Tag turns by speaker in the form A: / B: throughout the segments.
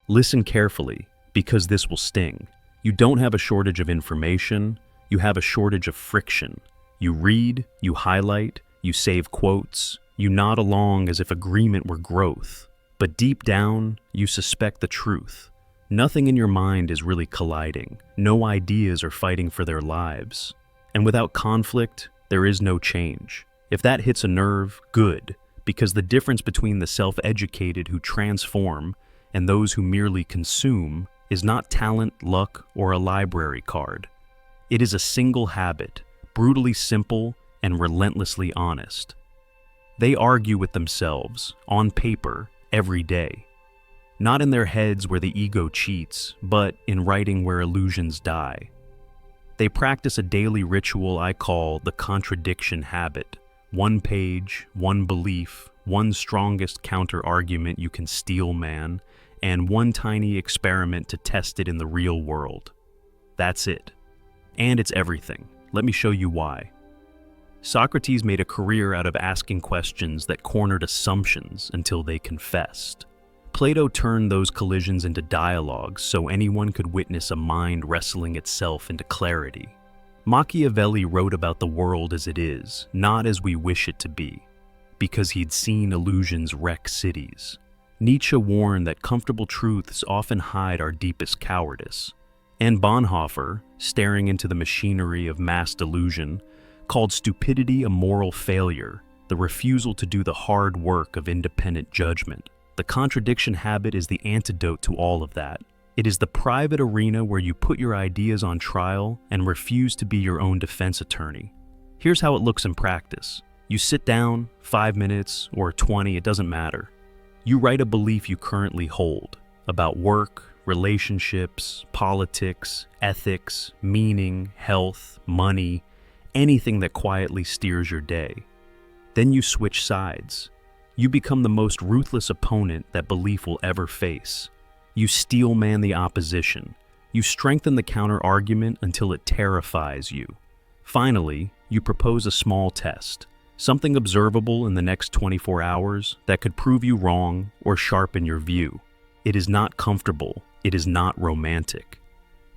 A: Listen carefully, because this will sting. You don't have a shortage of information, you have a shortage of friction. You read, you highlight, you save quotes, you nod along as if agreement were growth. But deep down, you suspect the truth. Nothing in your mind is really colliding. No ideas are fighting for their lives. And without conflict, there is no change. If that hits a nerve, good, because the difference between the self-educated who transform and those who merely consume is not talent, luck, or a library card. It is a single habit, brutally simple and relentlessly honest. They argue with themselves, on paper, every day. Not in their heads where the ego cheats, but in writing where illusions die. They practice a daily ritual I call the contradiction habit. One page, one belief, one strongest counter-argument you can steal, man, and one tiny experiment to test it in the real world. That's it. And it's everything. Let me show you why. Socrates made a career out of asking questions that cornered assumptions until they confessed. Plato turned those collisions into dialogues so anyone could witness a mind wrestling itself into clarity. Machiavelli wrote about the world as it is, not as we wish it to be, because he'd seen illusions wreck cities. Nietzsche warned that comfortable truths often hide our deepest cowardice. And Bonhoeffer, staring into the machinery of mass delusion, called stupidity a moral failure, the refusal to do the hard work of independent judgment. The contradiction habit is the antidote to all of that. It is the private arena where you put your ideas on trial and refuse to be your own defense attorney. Here's how it looks in practice. You sit down, 5 minutes or 20, it doesn't matter. You write a belief you currently hold about work, relationships, politics, ethics, meaning, health, money, anything that quietly steers your day. Then you switch sides. You become the most ruthless opponent that belief will ever face. You steelman the opposition. You strengthen the counter-argument until it terrifies you. Finally, you propose a small test, something observable in the next 24 hours that could prove you wrong or sharpen your view. It is not comfortable, it is not romantic,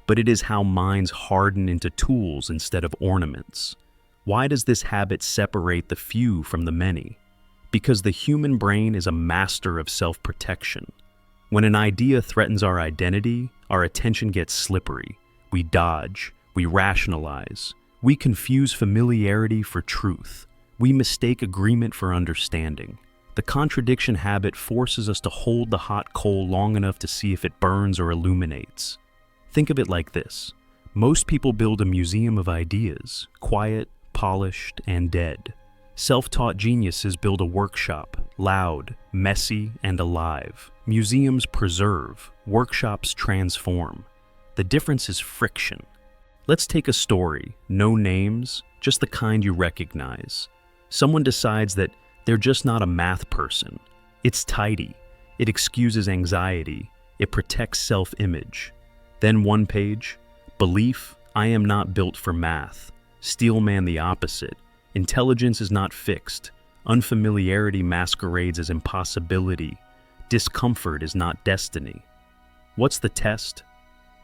A: but it is how minds harden into tools instead of ornaments. Why does this habit separate the few from the many? Because the human brain is a master of self-protection. When an idea threatens our identity, our attention gets slippery. We dodge, we rationalize, we confuse familiarity for truth. We mistake agreement for understanding. The contradiction habit forces us to hold the hot coal long enough to see if it burns or illuminates. Think of it like this. Most people build a museum of ideas, quiet, polished, and dead. Self-taught geniuses build a workshop, loud, messy, and alive. Museums preserve, workshops transform. The difference is friction. Let's take a story, no names, just the kind you recognize. Someone decides that they're just not a math person. It's tidy, it excuses anxiety, it protects self-image. Then one page, belief, I am not built for math. Steelman the opposite. Intelligence is not fixed. Unfamiliarity masquerades as impossibility. Discomfort is not destiny. What's the test?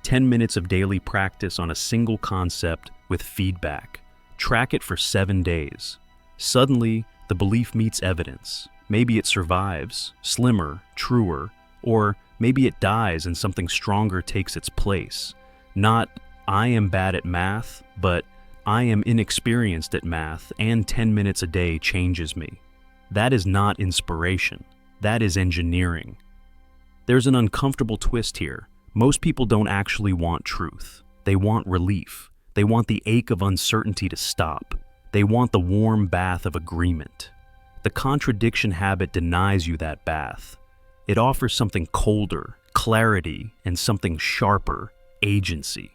A: 10 minutes of daily practice on a single concept with feedback. Track it for 7 days. Suddenly, the belief meets evidence. Maybe it survives, slimmer, truer, or maybe it dies and something stronger takes its place. Not, I am bad at math, but I am inexperienced at math and 10 minutes a day changes me. That is not inspiration. That is engineering. There's an uncomfortable twist here. Most people don't actually want truth. They want relief. They want the ache of uncertainty to stop. They want the warm bath of agreement. The contradiction habit denies you that bath. It offers something colder, clarity, and something sharper, agency.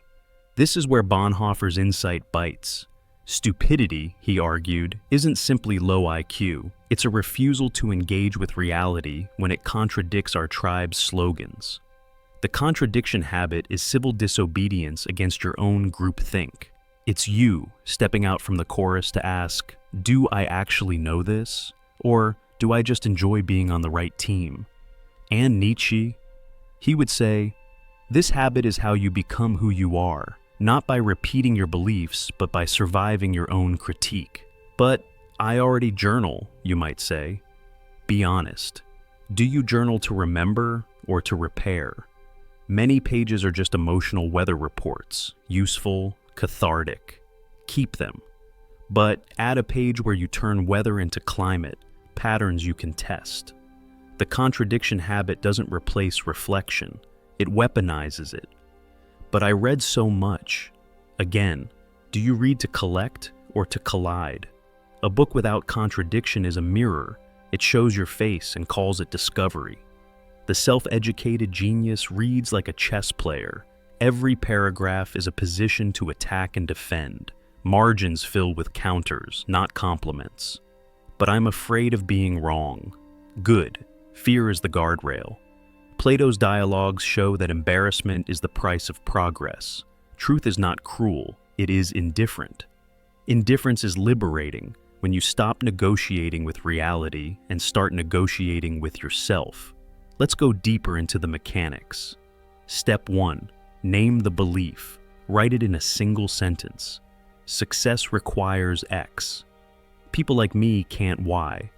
A: This is where Bonhoeffer's insight bites. Stupidity, he argued, isn't simply low IQ. It's a refusal to engage with reality when it contradicts our tribe's slogans. The contradiction habit is civil disobedience against your own groupthink. It's you stepping out from the chorus to ask, do I actually know this? Or do I just enjoy being on the right team? And Nietzsche, He would say, "This habit is how you become who you are, not by repeating your beliefs, but by surviving your own critique." But I already journal, you might say. Be honest. Do you journal to remember or to repair? Many pages are just emotional weather reports, useful, cathartic. Keep them. But add a page where you turn weather into climate, patterns you can test. The contradiction habit doesn't replace reflection, it weaponizes it. But I read so much. Again, do you read to collect or to collide? A book without contradiction is a mirror. It shows your face and calls it discovery. The self-educated genius reads like a chess player. Every paragraph is a position to attack and defend. Margins fill with counters, not compliments. But I'm afraid of being wrong. Good. Fear is the guardrail. Plato's dialogues show that embarrassment is the price of progress. Truth is not cruel, it is indifferent. Indifference is liberating when you stop negotiating with reality and start negotiating with yourself. Let's go deeper into the mechanics. Step 1. Name the belief. Write it in a single sentence. Success requires X. People like me can't Y.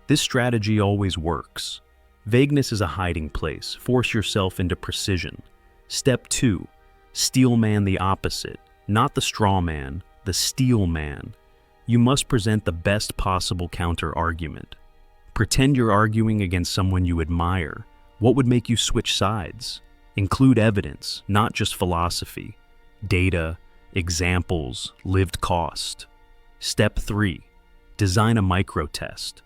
A: This strategy always works. Vagueness is a hiding place. Force yourself into precision. Step 2. Steel man the opposite. Not the straw man, the steel man. You must present the best possible counter-argument. Pretend you're arguing against someone you admire. What would make you switch sides? Include evidence, not just philosophy. Data, examples, lived cost. Step 3. Design a micro-test.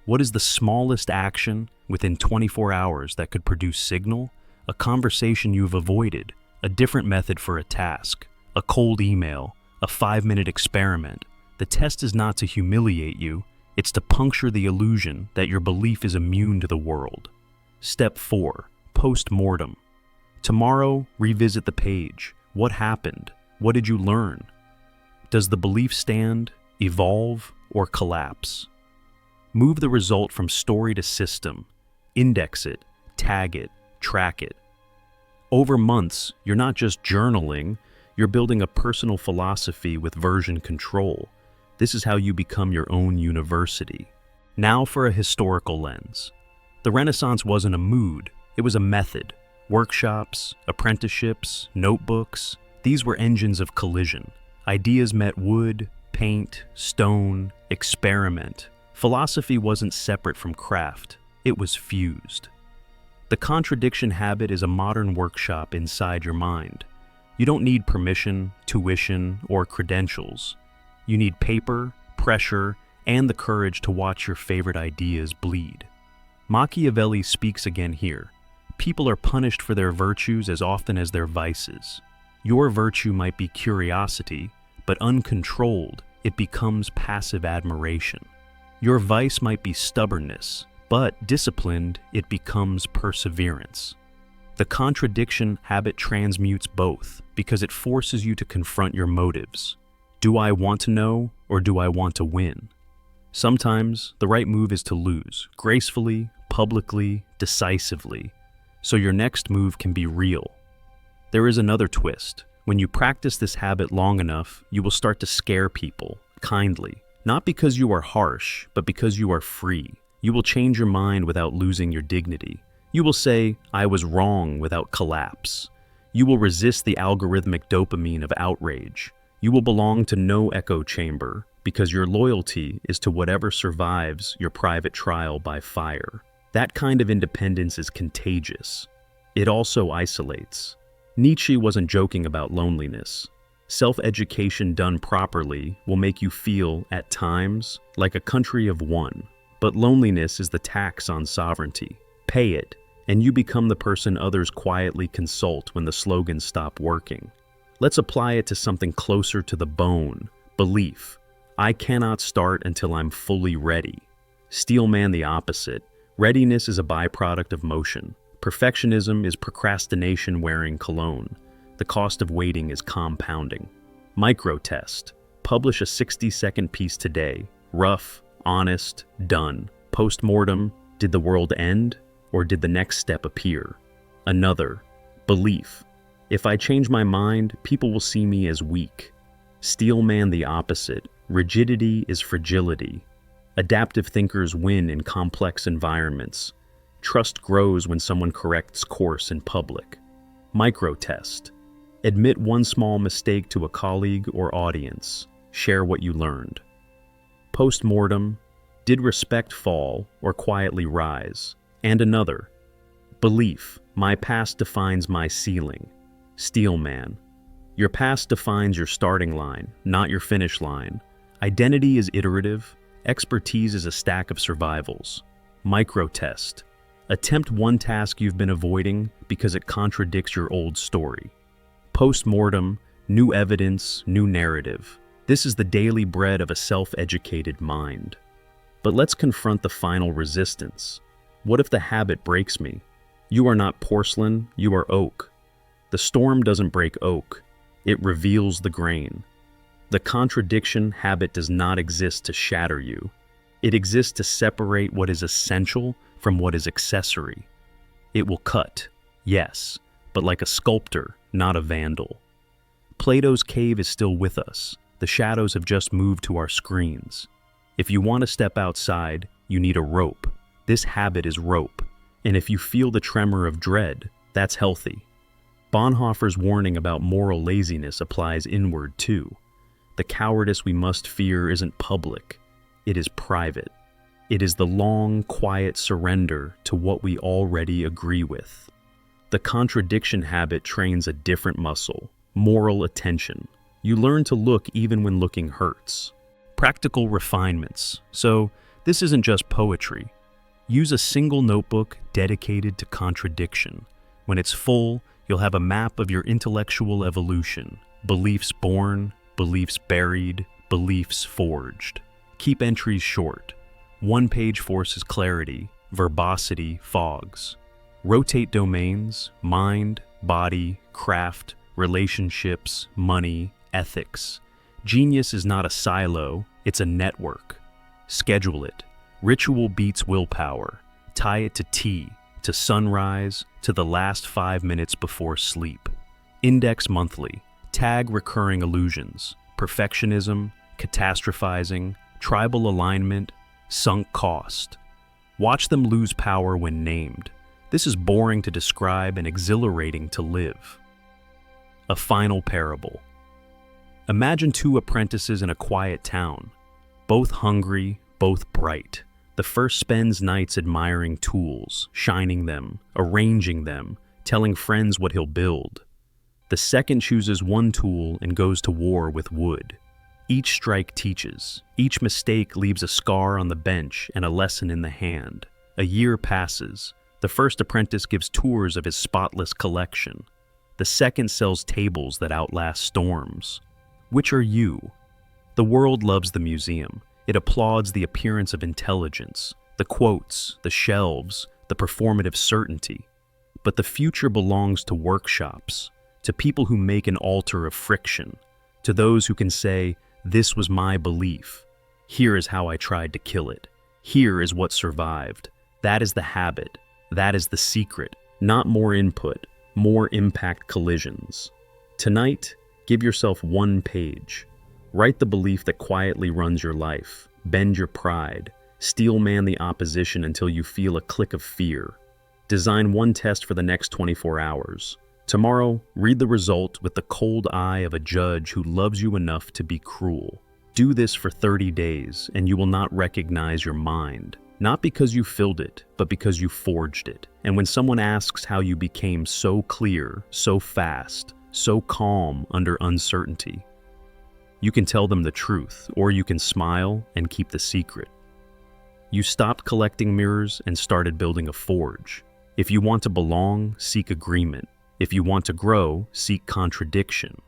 A: What is the smallest action within 24 hours that could produce signal? A conversation you've avoided, a different method for a task, a cold email, a 5-minute experiment. The test is not to humiliate you, it's to puncture the illusion that your belief is immune to the world. Step 4. Post-mortem. Tomorrow, revisit the page. What happened? What did you learn? Does the belief stand, evolve, or collapse? Move the result from story to system. Index it, tag it, track it. Over months, you're not just journaling, you're building a personal philosophy with version control. This is how you become your own university. Now for a historical lens. The Renaissance wasn't a mood, it was a method. Workshops, apprenticeships, notebooks, these were engines of collision. Ideas met wood, paint, stone, experiment. Philosophy wasn't separate from craft, it was fused. The contradiction habit is a modern workshop inside your mind. You don't need permission, tuition, or credentials. You need paper, pressure, and the courage to watch your favorite ideas bleed. Machiavelli speaks again here. People are punished for their virtues as often as their vices. Your virtue might be curiosity, but uncontrolled, it becomes passive admiration. Your vice might be stubbornness, but disciplined, it becomes perseverance. The contradiction habit transmutes both because it forces you to confront your motives. Do I want to know or do I want to win? Sometimes the right move is to lose, gracefully, publicly, decisively, so your next move can be real. There is another twist. When you practice this habit long enough, you will start to scare people, kindly. Not because you are harsh, but because you are free. You will change your mind without losing your dignity. You will say, "I was wrong," without collapse. You will resist the algorithmic dopamine of outrage. You will belong to no echo chamber because your loyalty is to whatever survives your private trial by fire. That kind of independence is contagious. It also isolates. Nietzsche wasn't joking about loneliness. Self-education done properly will make you feel, at times, like a country of one. But loneliness is the tax on sovereignty. Pay it, and you become the person others quietly consult when the slogans stop working. Let's apply it to something closer to the bone. Belief. I cannot start until I'm fully ready. Steel man the opposite. Readiness is a byproduct of motion. Perfectionism is procrastination wearing cologne. The cost of waiting is compounding. Micro-test. Publish a 60-second piece today. Rough, honest, done. Post-mortem. Did the world end, or did the next step appear? Another, belief. If I change my mind, people will see me as weak. Steelman the opposite. Rigidity is fragility. Adaptive thinkers win in complex environments. Trust grows when someone corrects course in public. Micro-test. Admit one small mistake to a colleague or audience. Share what you learned. Post-mortem. Did respect fall or quietly rise? And another. Belief. My past defines my ceiling. Steelman. Your past defines your starting line, not your finish line. Identity is iterative. Expertise is a stack of survivals. Micro-test. Attempt one task you've been avoiding because it contradicts your old story. Post-mortem. New evidence, new narrative. This is the daily bread of a self-educated mind. But let's confront the final resistance. What if the habit breaks me? You are not porcelain, you are oak. The storm doesn't break oak, it reveals the grain. The contradiction habit does not exist to shatter you. It exists to separate what is essential from what is accessory. It will cut, yes, but like a sculptor, not a vandal. Plato's cave is still with us. The shadows have just moved to our screens. If you want to step outside, you need a rope. This habit is rope. And if you feel the tremor of dread, that's healthy. Bonhoeffer's warning about moral laziness applies inward too. The cowardice we must fear isn't public, it is private. It is the long, quiet surrender to what we already agree with. The contradiction habit trains a different muscle, moral attention. You learn to look even when looking hurts. Practical refinements. So, this isn't just poetry. Use a single notebook dedicated to contradiction. When it's full, you'll have a map of your intellectual evolution. Beliefs born, beliefs buried, beliefs forged. Keep entries short. One page forces clarity, verbosity fogs. Rotate domains, mind, body, craft, relationships, money, ethics. Genius is not a silo, it's a network. Schedule it. Ritual beats willpower. Tie it to tea, to sunrise, to the last 5 minutes before sleep. Index monthly. Tag recurring illusions. Perfectionism, catastrophizing, tribal alignment, sunk cost. Watch them lose power when named. This is boring to describe and exhilarating to live. A final parable. Imagine two apprentices in a quiet town, both hungry, both bright. The first spends nights admiring tools, shining them, arranging them, telling friends what he'll build. The second chooses one tool and goes to war with wood. Each strike teaches. Each mistake leaves a scar on the bench and a lesson in the hand. A year passes. The first apprentice gives tours of his spotless collection. The second sells tables that outlast storms. Which are you? The world loves the museum. It applauds the appearance of intelligence, the quotes, the shelves, the performative certainty. But the future belongs to workshops, to people who make an altar of friction, to those who can say, "This was my belief. Here is how I tried to kill it. Here is what survived." That is the habit. That is the secret. Not more input, more impact collisions. Tonight, give yourself one page. Write the belief that quietly runs your life. Bend your pride. Steelman the opposition until you feel a click of fear. Design one test for the next 24 hours. Tomorrow, read the result with the cold eye of a judge who loves you enough to be cruel. Do this for 30 days, and you will not recognize your mind. Not because you filled it, but because you forged it. And when someone asks how you became so clear, so fast, so calm under uncertainty, you can tell them the truth, or you can smile and keep the secret. You stopped collecting mirrors and started building a forge. If you want to belong, seek agreement. If you want to grow, seek contradiction.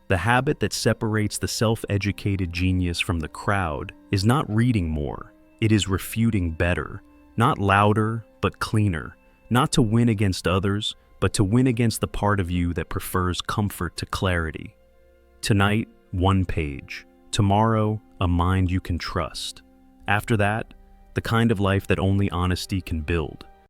A: The habit that separates the self-educated genius from the crowd is not reading more. It is refuting better, not louder, but cleaner. Not to win against others, but to win against the part of you that prefers comfort to clarity. Tonight, one page. Tomorrow, a mind you can trust. After that, the kind of life that only honesty can build.